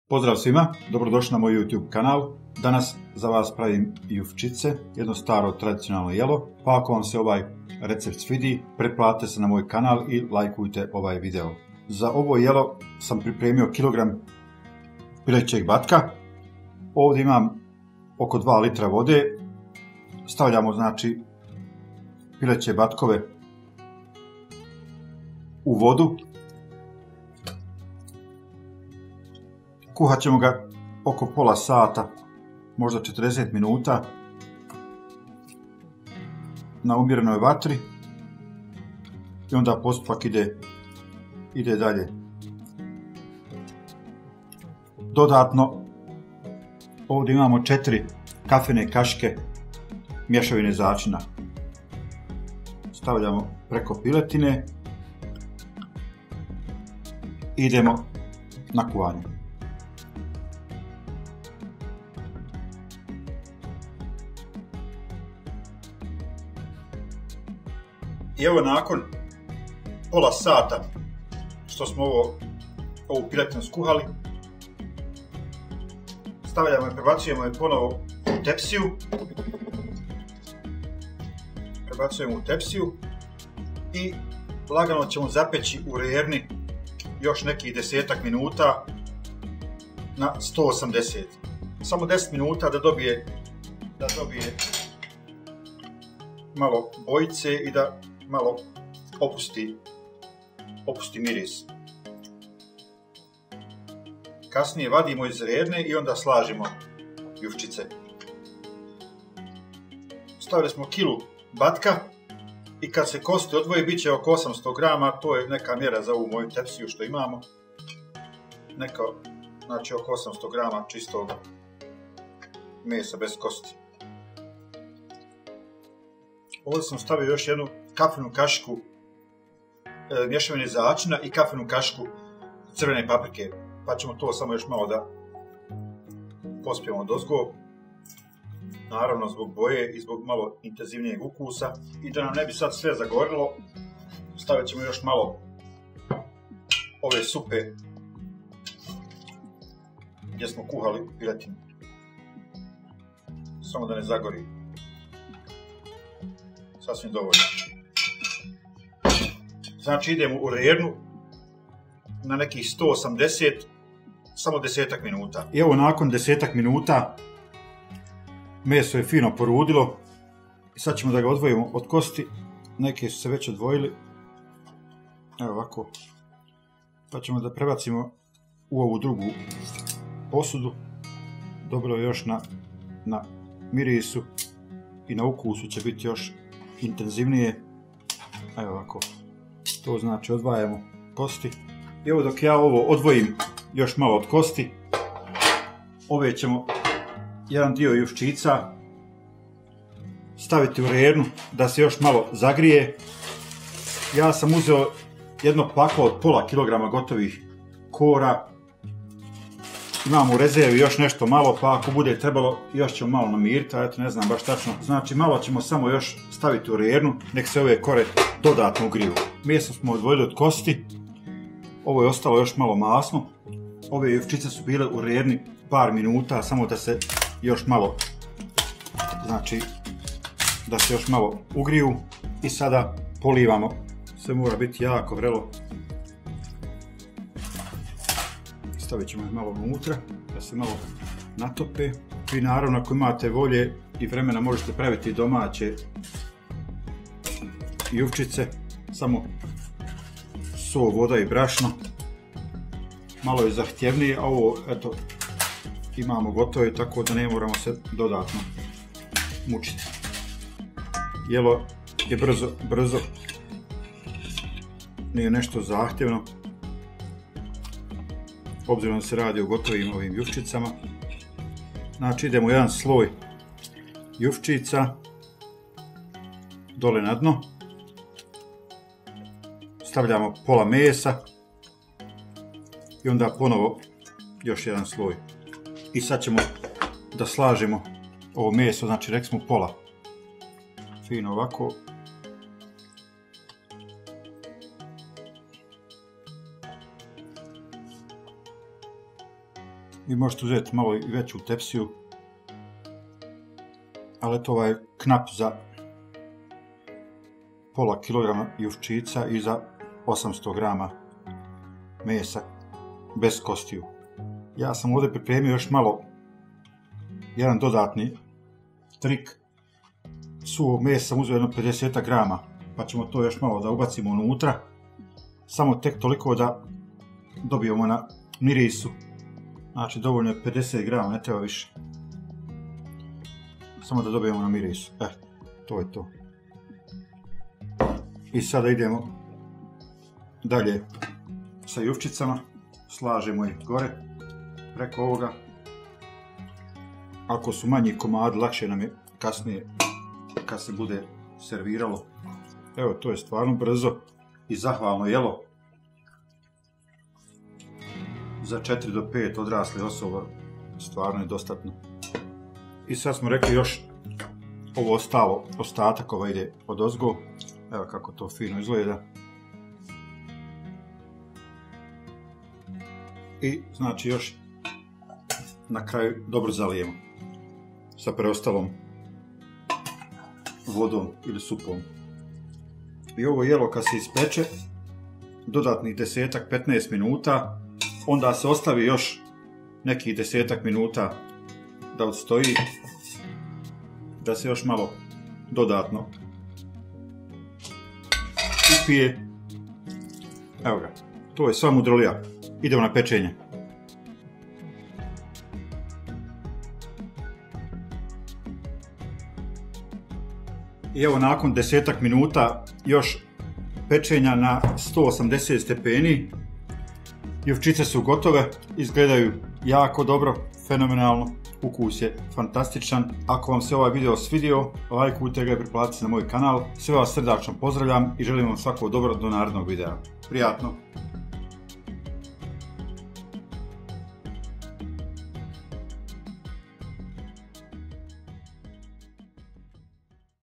Pozdrav svima, dobrodošli na moj YouTube kanal. Danas za vas pravim jufčice, jedno staro tradicionalno jelo. Pa ako vam se ovaj recept svidi, pretplatite se na moj kanal i lajkujte ovaj video. Za ovo jelo sam pripremio kilogram pilećeg batka. Ovdje imam oko 2 litra vode. Stavljamo znači pileće batkove u vodu. Kuhat ćemo ga oko pola sata, možda 40 minuta na umjerenoj vatri i onda postupak ide dalje. Dodatno ovdje imamo 4 kafene kašike mješavine začina. Stavljamo preko piletine i idemo na kuvanje. I evo nakon pola sata što smo ovu piletinu skuhali, stavljamo i prebacujemo je ponovo u tepsiju. Prebacujemo u tepsiju i lagano ćemo zapeći u rerni još nekih 10 minuta na 180. Samo 10 minuta da dobije malo bojice i da malo opusti miris. Kasnije vadimo iz rerne i onda slažemo jufčice. Stavili smo kilu batka i kad se kosti odvoji bit će oko 800 grama, to je neka mjera za ovu moju tepsiju što imamo. Znači oko 800 grama čistog mesa bez kosti. Ovdje sam stavio još jednu kafenu kašiku mješavine začina i kafenu kašiku crvene paprike, pa ćemo to samo još malo da pospijemo odozgo, naravno zbog boje i zbog malo intenzivnijeg ukusa. I da nam ne bi sad sve zagorilo, stavit ćemo još malo ove supe gdje smo kuhali piletinu, samo da ne zagori. Sasvim dovoljno. Znači idemo u rernu na nekih 180, samo 10 minuta. I evo nakon 10 minuta meso je fino porudilo i sad ćemo da ga odvojimo od kosti. Neke su se već odvojili. Evo ovako. Pa ćemo da prebacimo u ovu drugu posudu. Dobro je još na mirisu i na ukusu će biti još intenzivnije. Evo ovako. To znači odvajamo kosti. I evo dok ja ovo odvojim još malo od kosti, ove ćemo jedan dio jufčica staviti u rernu da se još malo zagrije. Ja sam uzeo jedno paklo od pola kilograma gotovih kora. Imam u rezervi još nešto malo, pa ako bude trebalo još ćemo malo namiriti, a eto ne znam baš tačno. Znači malo ćemo samo još staviti u rernu, nek se ove kore dodatno ugriju. Meso smo odvojili od kosti, ovo je ostalo još malo masno. Ove jufčice su bile u rerni par minuta, samo da se još malo, znači da se još malo ugriju. I sada polivamo, sve mora biti jako vrelo. Stavit ćemo ih malo unutra da se malo natope. Vi naravno ako imate volje i vremena možete praviti domaće jufčice, samo so, voda i brašno. Malo je zahtjevnije, a ovo eto imamo gotove, tako da ne moramo se dodatno mučiti. Jelo je brzo, nije nešto zahtjevno, obzirom da se radi o gotovim ovim jufčicama. Znači idemo jedan sloj jufčica dole na dno, stavljamo pola mesa i onda ponovo još jedan sloj. I sad ćemo da slažemo ovo meso, znači rekli smo pola, fino ovako. Vi možete uzeti malo i veću tepsiju, ali to ovaj knap za pola kilograma juščica i za 800 grama mesa bez kostiju. Ja sam ovdje pripremio još malo jedan dodatni trik. Suvog mesa sam uzeo jedno 50 grama, pa ćemo to još malo da ubacimo unutra. Samo tek toliko da dobijemo na mirisu. Znači dovoljno je 50 grama, ne treba više. Samo da dobijemo na mirisu. To je to. I sada idemo dalje sa juščicama. Slažemo ih gore preko ovoga. Ako su manji komadi, lakše nam je kasnije kad se bude serviralo. Evo, to je stvarno brzo i zahvalno jelo. Za 4 do 5 odraslih osoba stvarno je dostatno. I sad smo rekli još ovo ostatak ovaj ide odozgo. Evo kako to fino izgleda. I znači još na kraju dobro zalijemo sa preostalom vodom ili supom. I ovo jelo kad se ispeče dodatnih 10-15 minuta, onda se ostavi još nekih 10 minuta da odstoji, da se još malo dodatno upije. Evo ga, to je sva mudrolija. Idemo na pečenje. I evo nakon 10 minuta još pečenja na 180 stepeni. Juščice su gotove, izgledaju jako dobro, fenomenalno, ukus je fantastičan. Ako vam se ovaj video svidio, lajkujte ga i pretplatite na moj kanal. Sve vas srdačno pozdravljam i želim vam svako dobro do narednog videa. Prijatno!